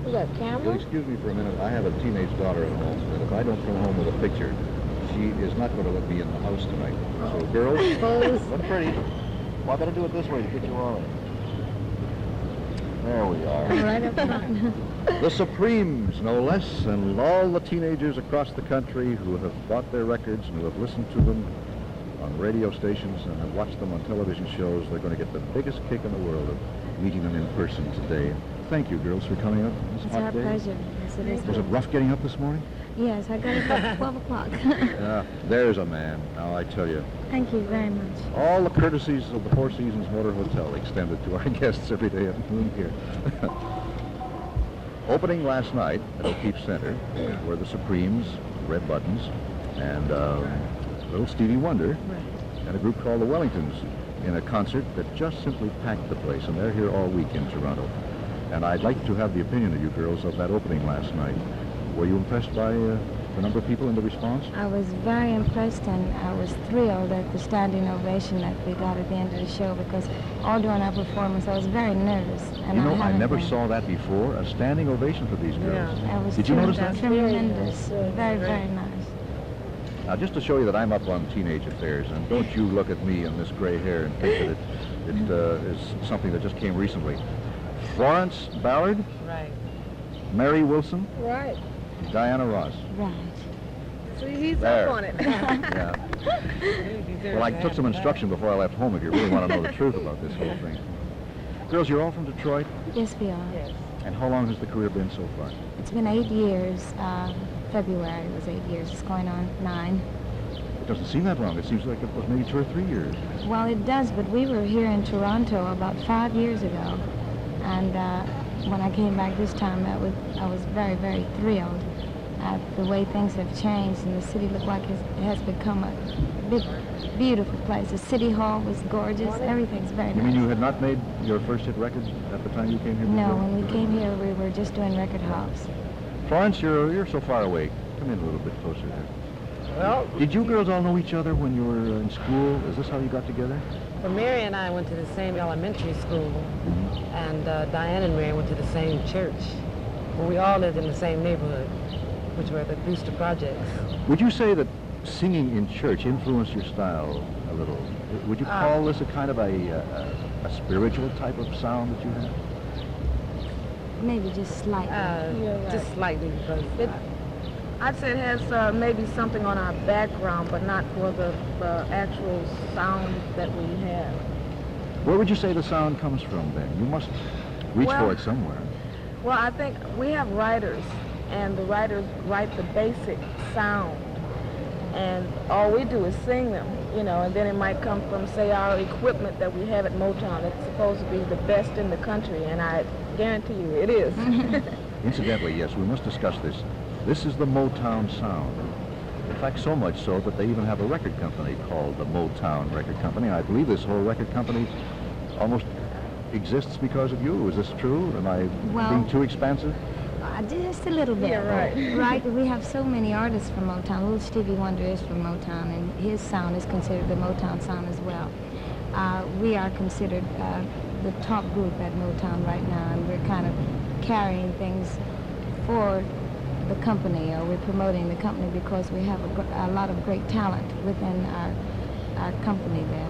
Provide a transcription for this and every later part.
You got You'll camera? excuse me for a minute. I have a teenage daughter at home, and if I don't come home with a picture, she is not going to let me in the house tonight. So, girls, look pretty. Well, I got to do it this way to get you all in. There we are. Right up front. The Supremes, no less, and all the teenagers across the country who have bought their records and who have listened to them on radio stations and have watched them on television shows, they're going to get the biggest kick in the world of meeting them in person today. Thank you, girls, for coming up this It's hot our day. pleasure. Yes, it is. Was it rough getting up this morning? Yes, I got it at 12 o'clock. Yeah, there's a man. Now, I tell you, Thank you very much. all the courtesies of the Four Seasons Motor Hotel extended to our guests every day at noon here. Opening last night at O'Keefe Center were the Supremes, Red Buttons, and little Stevie Wonder, and a group called the Wellingtons in a concert that just simply packed the place, and they're here all week in Toronto. And I'd like to have the opinion of you girls of that opening last night. Were you impressed by the number of people in the response? I was very impressed and I was thrilled at the standing ovation that we got at the end of the show because all during our performance I was very nervous. And You know, I haven't never been. saw that before, a standing ovation for these girls. I was Did you notice that? Tremendous. Very, very nice. Now, just to show you that I'm up on teenage affairs, and don't you look at me and this gray hair and think that it is something that just came recently. Florence Ballard, Right. Mary Wilson, Right. Diana Ross. Right. See, he's There. up on it. Yeah. Well, I took some instruction before I left home if you really want to know the truth about this whole thing. Girls, you're all from Detroit, Yes, we are. Yes. and how long has the career been so far? It's been 8 years. February was 8 years. It's going on 9. It doesn't seem that long. It seems like it was maybe 2 or 3 years. Well, it does, but we were here in Toronto about 5 years ago. And when I came back this time, I was very, very thrilled at the way things have changed, and the city looked like it has become a big, beautiful place. The city hall was gorgeous. Everything's very You nice. mean you had not made your first hit record at the time you came here? No, before? when we came here, we were just doing record hops. Florence, you're so far away. Come in a little bit closer there. Well, Did you girls all know each other when you were in school? Is this how you got together? Well, Mary and I went to the same elementary school, and Diane and Mary went to the same church. Well, we all lived in the same neighborhood, which were the Brewster Projects. Would you say that singing in church influenced your style a little? Would you call this a kind of a spiritual type of sound that you have? Maybe just slightly. You're right. Just slightly, because I'd say it has maybe something on our background, but not for the actual sound that we have. Where would you say the sound comes from then? You must reach Well- for it somewhere. Well, I think we have writers, and the writers write the basic sound, and all we do is sing them, and then it might come from, say, our equipment that we have at Motown. It's supposed to be the best in the country, and I guarantee you it is. Incidentally, yes, we must discuss this. This is the Motown sound. In fact, so much so that they even have a record company called the Motown Record Company. I believe this whole record company almost exists because of you. Is this true? Am I Well- being too expansive? Just a little bit. Yeah, right. Right, we have so many artists from Motown. Little Stevie Wonder is from Motown, and his sound is considered the Motown sound as well. We are considered the top group at Motown right now, and we're kind of carrying things for the company, or we're promoting the company because we have a lot of great talent within our company there.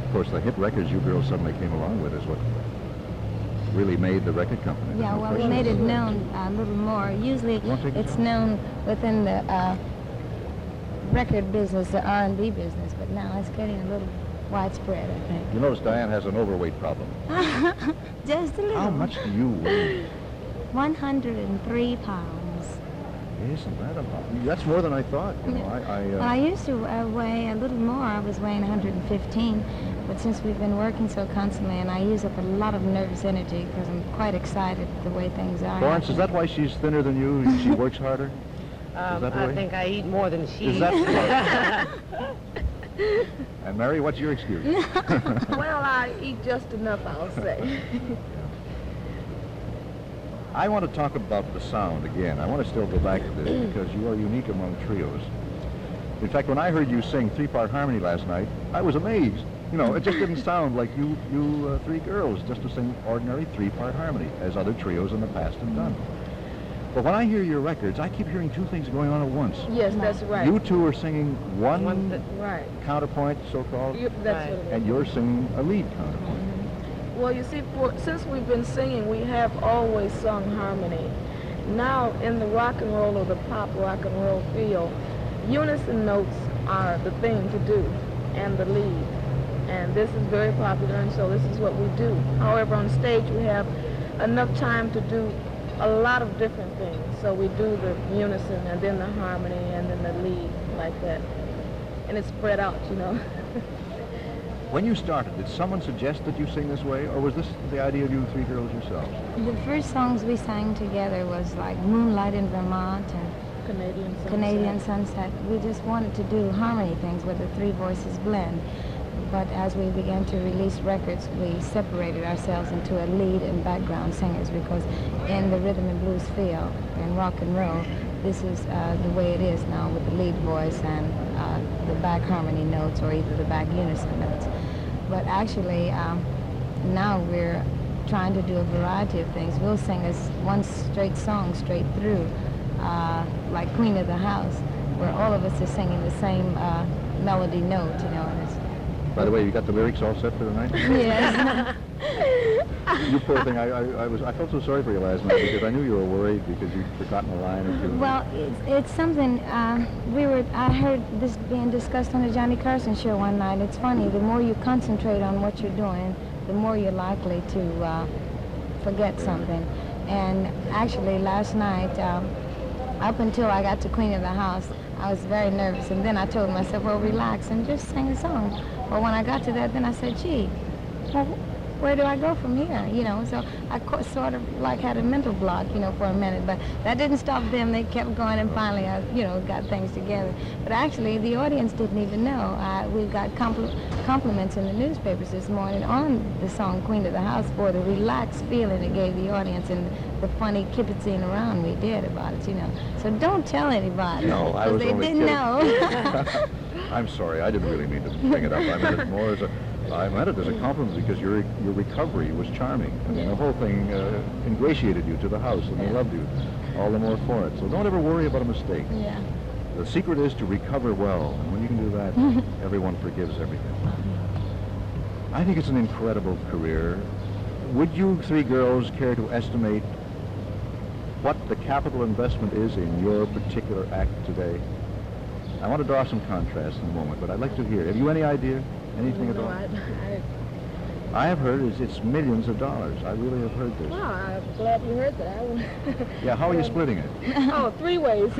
Of course, the hit records you girls suddenly came along with is what really made the record company. Yeah, No well, we question. made it known a little more. Usually Want to take it's this known within the record business, the R&B business, but now it's getting a little widespread, I think. You notice Diane has an overweight problem. Just a little. How much do you weigh? 103 pounds. Isn't that a lot? That's more than I thought. You know, Well, I used to weigh a little more. I was weighing 115, but since we've been working so constantly, and I use up a lot of nervous energy because I'm quite excited the way things are. Florence, is that why she's thinner than you? She works harder? Is that I right? think I eat more than she Is eats. that And Mary, what's your excuse? Well, I eat just enough, I'll say. I want to talk about the sound again. I want to still go back to this because you are unique among trios. In fact, when I heard you sing three-part harmony last night, I was amazed. You know, it just didn't sound like you three girls just to sing ordinary three-part harmony, as other trios in the past have done. But when I hear your records, I keep hearing two things going on at once. Yes, that's right. You two are singing one right. counterpoint, so-called, That's Right. what it is. and you're singing a lead counterpoint. Well, you see, since we've been singing, we have always sung harmony. Now, in the rock and roll or the pop rock and roll field, unison notes are the thing to do, and the lead. And this is very popular, and so this is what we do. However, on stage, we have enough time to do a lot of different things. So we do the unison, and then the harmony, and then the lead, like that. And it's spread out, you know. When you started, did someone suggest that you sing this way, or was this the idea of you three girls yourselves? The first songs we sang together was like Moonlight in Vermont and Canadian Sunset. Canadian Sunset. We just wanted to do harmony things where the three voices blend. But as we began to release records, we separated ourselves into a lead and background singers, because in the rhythm and blues field and rock and roll, this is the way it is now, with the lead voice and the back harmony notes, or either the back unison notes. But actually, now we're trying to do a variety of things. We'll sing as one straight song straight through, like Queen of the House, where all of us are singing the same melody note, you know. And it's, By the way, you got the lyrics all set for the night? yes. You poor thing, I felt so sorry for you last night because I knew you were worried because you'd forgotten a line or two. Well, it's something, I heard this being discussed on the Johnny Carson show one night. It's funny, the more you concentrate on what you're doing, the more you're likely to forget something. And actually last night, up until I got to Queen of the House, I was very nervous, and then I told myself, well, relax and just sing a song. Well, when I got to that, then I said, gee, well, where do I go from here? You know, so I sort of like had a mental block, you know, for a minute, but that didn't stop them. They kept going, and finally I, you know, got things together. But actually, the audience didn't even know. We got compliments in the newspapers this morning on the song Queen of the House for the relaxed feeling it gave the audience and the funny kibitzing around we did about it, you know. So don't tell anybody. No, I was they only didn't kidding. know. I'm sorry, I didn't really mean to bring it up. I meant it more as a compliment because your recovery was charming. I mean, the whole thing ingratiated you to the house, and they loved you all the more for it. So don't ever worry about a mistake. Yeah. The secret is to recover well, and when you can do that, everyone forgives everything. I think it's an incredible career. Would you three girls care to estimate what the capital investment is in your particular act today? I want to draw some contrast in a moment, but I'd like to hear. Have you any idea? Anything at No, all? I I have heard it's millions of dollars. I really have heard this. Well, I'm glad you heard that. Yeah, how are you splitting it? Oh, 3 ways.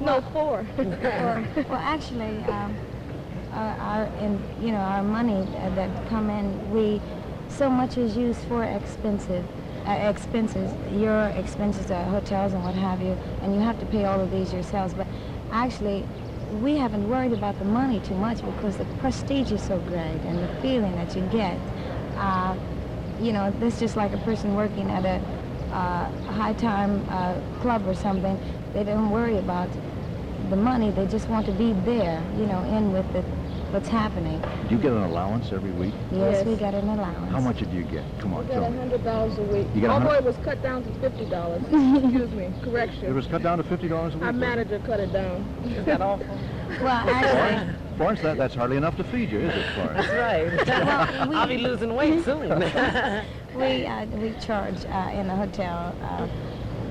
No, 4. Well, actually, our money that come in, so much is used for expenses. Your expenses are hotels and what have you, and you have to pay all of these yourselves. But actually, we haven't worried about the money too much because the prestige is so great and the feeling that you get. You know, this just like a person working at a high-time club or something. They don't worry about the money. They just want to be there, you know, in with what's happening. Do you get an allowance every week? Yes, Yes. we get an allowance. How much do you get? Come on, We got tell me. $100 a week. You get Although $100? it was cut down to $50. Excuse me, correction. It was cut down to $50 a week? Our manager cut it down. Is that awful? Well, actually, Florence, that's hardly enough to feed you, is it, Florence? That's right. Well, I'll be losing weight soon. we charge in the hotel.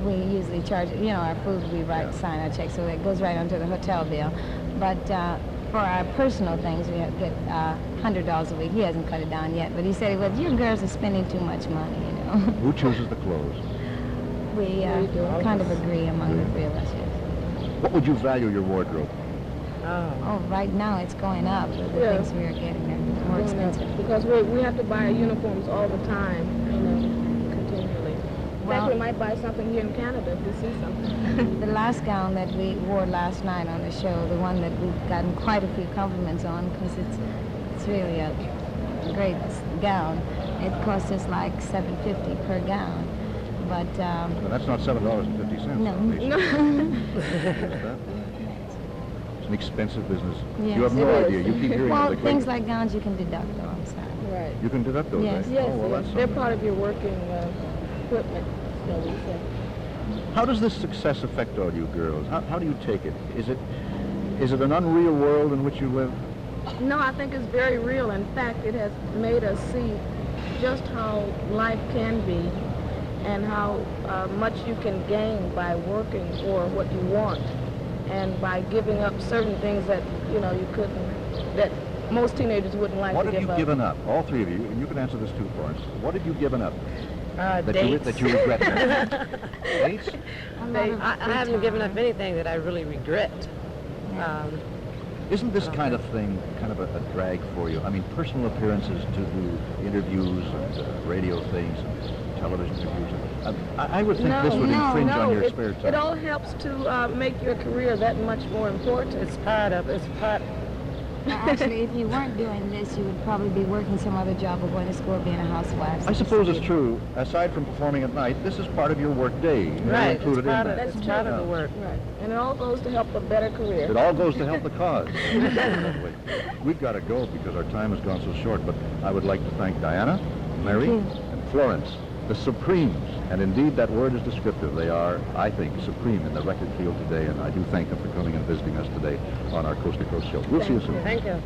We usually charge, you know, our food. We sign our check, so it goes right onto the hotel bill. But for our personal things, we get $100 a week. He hasn't cut it down yet, but he said, well, you girls are spending too much money, you know. Who chooses the clothes? We kind of agree among the three of us, yes. What would you value your wardrobe? Oh, right now it's going up. The Yeah. things we are getting are more expensive. Because we have to buy uniforms all the time, you know, continually. In fact, Well- we might buy something here in Canada if we see something. The last gown that we wore last night on the show, the one that we've gotten quite a few compliments on, because it's really a great gown. It cost us like $7.50 per gown, but Well, that's not $7.50. No. at least. No. What's that? It's an expensive business. Yes, You have it no is. idea. You keep hearing Well, of the things great... like gowns you can deduct, though, I'm sorry. Right. You can deduct those, Yes. right? Yes, Oh, well, yes. that's They're something. part of your working equipment, shall we say. How does this success affect all you girls? How do you take it? Is it an unreal world in which you live? No, I think it's very real. In fact, it has made us see just how life can be and how much you can gain by working for what you want and by giving up certain things that, you know, you couldn't, that most teenagers wouldn't like What to have give you up. given up? All three of you, and you can answer this too, Florence. What have you given up Dates. that you regret? Dates? A lot of I free haven't given time. up anything that I really regret. Isn't this kind of thing kind of a drag for you? I mean, personal appearances to do interviews and radio things and television interviews. I would think this would infringe on your spare time. It all helps to make your career that much more important. It's part. Well, actually, if you weren't doing this, you would probably be working some other job or going to school being a housewife. I suppose it's true. Aside from performing at night, this is part of your work day. You're Right, included it's part in of, that. it's That's part true. of the work. Right. And it all goes to help a better career. It all goes to help the cause. Definitely. We've got to go because our time has gone so short, but I would like to thank Diana, Mary, you. and Florence, the Supremes. And indeed, that word is descriptive. They are, I think, supreme in the record field today, and I do thank them for coming and visiting us today on our Coast to Coast show. We'll see you soon. Thank you.